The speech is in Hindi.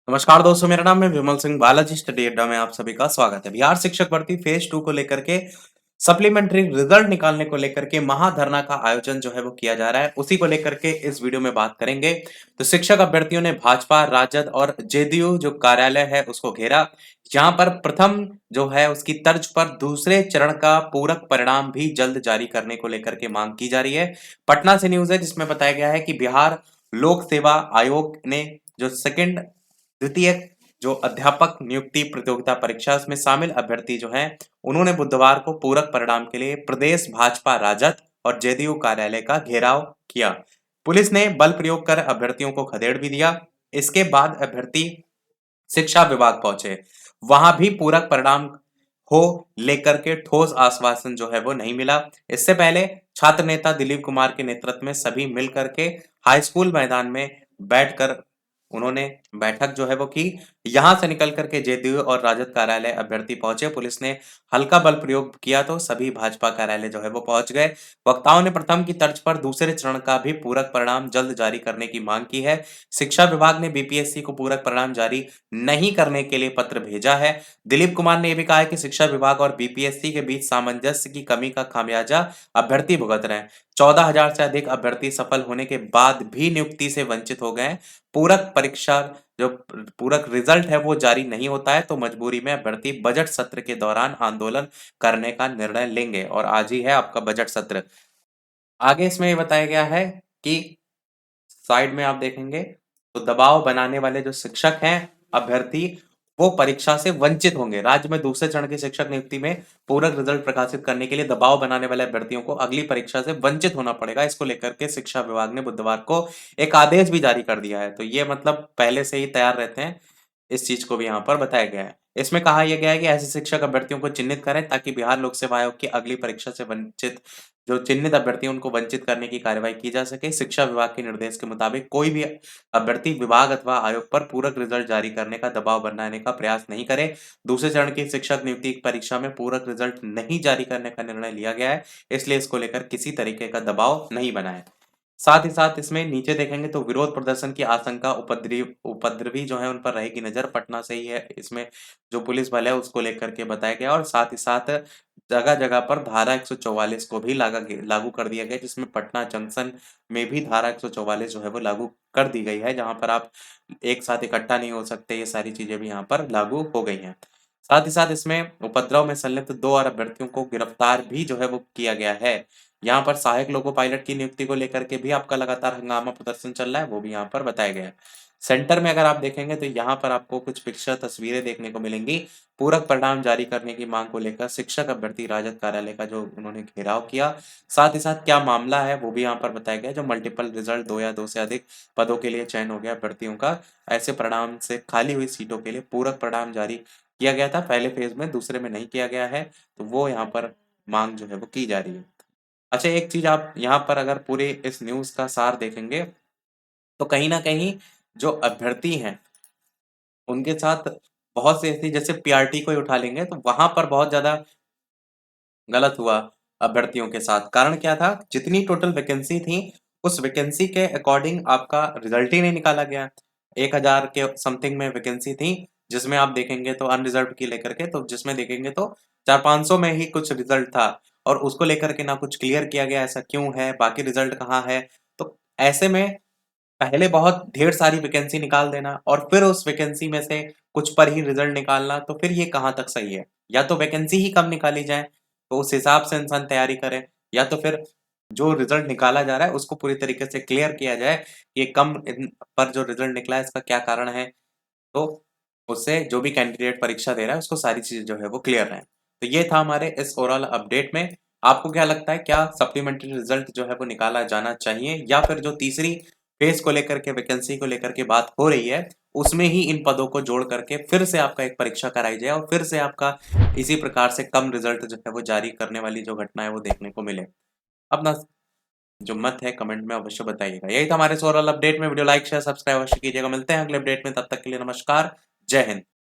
नमस्कार दोस्तों, मेरा नाम है विमल सिंह। बालाजी स्टडी अड्डा में आप सभी का स्वागत है। बिहार शिक्षक भर्ती फेज 2 को लेकर के सप्लीमेंट्री रिजल्ट निकालने को लेकर के महाधरना का आयोजन जो है वो किया जा रहा है। उसी को लेकर के इस वीडियो में बात करेंगे। तो शिक्षक अभ्यर्थियों ने भाजपा, राजद और जेडीयू जो कार्यालय है उसको घेरा। यहाँ पर प्रथम जो है उसकी तर्ज पर दूसरे चरण का पूरक परिणाम भी जल्द जारी करने को लेकर के मांग की जा रही है। पटना से न्यूज है जिसमें बताया गया है कि बिहार लोक सेवा आयोग ने जो सेकंड द्वितीय जो अध्यापक नियुक्ति प्रतियोगिता परीक्षा उसमें शामिल अभ्यर्थी जो हैं उन्होंने बुधवार को पूरक परिणाम के लिए प्रदेश भाजपा, राजद और जेडीयू कार्यालय का घेराव किया। पुलिस ने बल प्रयोग कर अभ्यर्थियों को खदेड़ भी दिया। इसके बाद अभ्यर्थी शिक्षा विभाग पहुंचे। वहां भी पूरक परिणाम हो लेकर के ठोस आश्वासन जो है वो नहीं मिला। इससे पहले छात्र नेता दिलीप कुमार के नेतृत्व में सभी मिलकर के हाई स्कूल मैदान में बैठकर उन्होंने बैठक जो है वो की। यहां से निकल करके जेडीयू और राजद कार्यालय अभ्यर्थी पहुंचे। पुलिस ने हल्का बल प्रयोग किया तो सभी भाजपा कार्यालय जो है वो पहुंच गए। वक्ताओं ने प्रथम की तर्ज पर दूसरे चरण का भी पूरक परिणाम जल्द जारी करने की मांग की है। शिक्षा विभाग ने बीपीएससी को पूरक परिणाम जारी नहीं करने के लिए पत्र भेजा है। दिलीप कुमार ने यह भी कहा है कि शिक्षा विभाग और बीपीएससी के बीच सामंजस्य की कमी का खामियाजा अभ्यर्थी भुगत रहे हैं। 14,000 से अधिक अभ्यर्थी सफल होने के बाद भी नियुक्ति से वंचित हो गए। पूरक परीक्षा जो पूरक रिजल्ट है वो जारी नहीं होता है तो मजबूरी में अभ्यर्थी बजट सत्र के दौरान आंदोलन करने का निर्णय लेंगे। और आज ही है आपका बजट सत्र। आगे इसमें ये बताया गया है कि साइड में आप देखेंगे तो दबाव बनाने वाले जो शिक्षक हैं अभ्यर्थी वो परीक्षा से वंचित होंगे। राज्य में दूसरे चरण की शिक्षक नियुक्ति में पूरक रिजल्ट प्रकाशित करने के लिए दबाव बनाने वाले अभ्यर्थियों को अगली परीक्षा से वंचित होना पड़ेगा। इसको लेकर के शिक्षा विभाग ने बुधवार को एक आदेश भी जारी कर दिया है। तो ये मतलब पहले से ही तैयार रहते हैं। इस चीज को भी यहाँ पर बताया गया है। इसमें कहा यह गया है कि ऐसे शिक्षक अभ्यर्थियों को चिन्हित करें ताकि बिहार लोक सेवा आयोग की अगली परीक्षा से वंचित जो चिन्हित अभ्यर्थी उनको वंचित करने की कार्रवाई की जा सके। शिक्षा विभाग के निर्देश के मुताबिक कोई भी अभ्यर्थी विभाग अथवा आयोग पर पूरक रिजल्ट जारी करने का दबाव बनाने का प्रयास नहीं करे। दूसरे चरण की शिक्षक नियुक्ति परीक्षा में पूरक रिजल्ट नहीं जारी करने का निर्णय लिया गया है, इसलिए इसको लेकर किसी तरीके का दबाव नहीं बनाए। साथ ही साथ इसमें नीचे देखेंगे तो विरोध प्रदर्शन की आशंका उपद्रवी जो है उन पर रहेगी नजर। पटना से ही है इसमें जो पुलिस बल है उसको लेकर के बताया गया। और साथ ही साथ जगह जगह पर धारा 144 को भी लागू कर दिया गया, जिसमें पटना जंक्शन में भी धारा 144 जो है वो लागू कर दी गई है, जहां पर आप एक साथ इकट्ठा नहीं हो सकते। ये सारी चीजें भी यहाँ पर लागू हो गई हैं। साथ ही साथ इसमें उपद्रव में संलिप्त 2 और अभ्यर्थियों को गिरफ्तार भी जो है वो किया गया है। यहाँ पर सहायक लोको पायलट की नियुक्ति को लेकर के भी आपका लगातार हंगामा प्रदर्शन चल रहा है, वो भी यहाँ पर बताया गया है। सेंटर में अगर आप देखेंगे तो यहाँ पर आपको कुछ पिक्चर तस्वीरें देखने को मिलेंगी। पूरक परिणाम जारी करने की मांग को लेकर शिक्षक अभ्यर्थी राजद कार्यालय का जो उन्होंने घेराव किया। साथ ही साथ क्या मामला है वो भी यहाँ पर बताया गया। जो मल्टीपल रिजल्ट 2 या 2 से अधिक पदों के लिए चयन हो गया अभ्यर्थियों का, ऐसे परिणाम से खाली हुई सीटों के लिए पूरक परिणाम जारी किया गया था पहले फेज में, दूसरे में नहीं किया गया है। तो वो यहाँ पर मांग जो है वो की जा रही है। अच्छा, एक चीज आप यहाँ पर अगर पूरे इस न्यूज का सार देखेंगे तो कहीं ना कहीं जो अभ्यर्थी हैं उनके साथ बहुत से ऐसी, जैसे पीआरटी को ही उठा लेंगे तो वहां पर बहुत ज्यादा गलत हुआ अभ्यर्थियों के साथ। कारण क्या था, जितनी टोटल वैकेंसी थी उस वैकेंसी के अकॉर्डिंग आपका रिजल्ट ही नहीं निकाला गया। 1,000 के समथिंग में वैकेंसी थी, जिसमें आप देखेंगे तो अनरिजर्व की लेकर के, तो जिसमें देखेंगे तो 400-500 में ही कुछ रिजल्ट था। और उसको लेकर के ना कुछ क्लियर किया गया ऐसा क्यों है, बाकी रिजल्ट कहाँ है। तो ऐसे में पहले बहुत ढेर सारी वैकेंसी निकाल देना और फिर उस वैकेंसी में से कुछ पर ही रिजल्ट निकालना, तो फिर ये कहाँ तक सही है। या तो वैकेंसी ही कम निकाली जाए तो उस हिसाब से इंसान तैयारी करे, या तो फिर जो रिजल्ट निकाला जा रहा है उसको पूरी तरीके से क्लियर किया जाए, ये पर जो रिजल्ट निकला है इसका क्या कारण है। तो उससे जो भी कैंडिडेट परीक्षा दे रहा है उसको सारी चीजें जो है वो क्लियर रहे। तो ये था हमारे इस ओवरऑल अपडेट में। आपको क्या लगता है, क्या सप्लीमेंट्री रिजल्ट जो है वो निकाला जाना चाहिए, या फिर जो तीसरी फेज को लेकर के वैकेंसी को लेकर के बात हो रही है उसमें ही इन पदों को जोड़ करके फिर से आपका एक परीक्षा कराई जाए और फिर से आपका इसी प्रकार से कम रिजल्ट जो है वो जारी करने वाली जो घटना है वो देखने को मिले। अपना जो मत है कमेंट में अवश्य बताइएगा। यही था हमारे ओवरऑल अपडेट में। वीडियो लाइक शेयर सब्सक्राइब अवश्य कीजिएगा। मिलते हैं अगले अपडेट में, तब तक के लिए नमस्कार, जय हिंद।